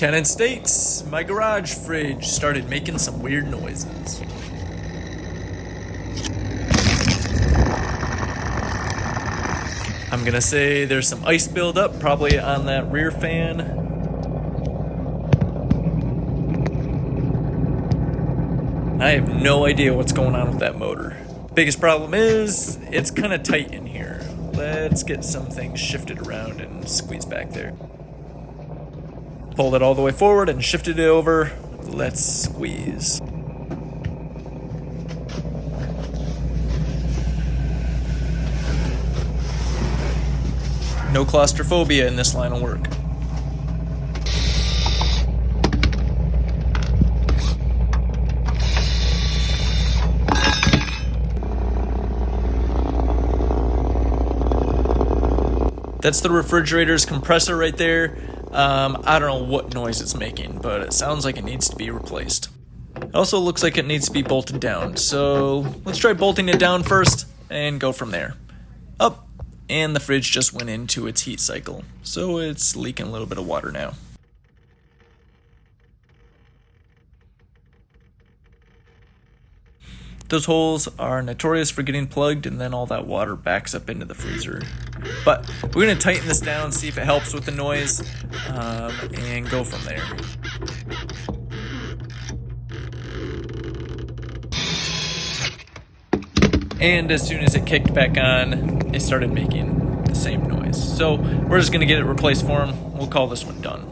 Tenant states, my garage fridge started making some weird noises. I'm gonna say there's some ice buildup, probably on that rear fan. I have no idea what's going on with that motor. Biggest problem is, it's kind of tight in here. Let's get some things shifted around and squeeze back there. Pulled it all the way forward and shifted it over. Let's squeeze. No claustrophobia in this line of work. That's the refrigerator's compressor right there. I don't know what noise it's making, but it sounds like it needs to be replaced. It also looks like it needs to be bolted down, so let's try bolting it down first and go from there. Up, and the fridge just went into its heat cycle, so it's leaking a little bit of water now. Those holes are notorious for getting plugged, and then all that water backs up into the freezer. But we're going to tighten this down, see if it helps with the noise, and go from there. And as soon as it kicked back on, it started making the same noise. So we're just going to get it replaced for him. We'll call this one done.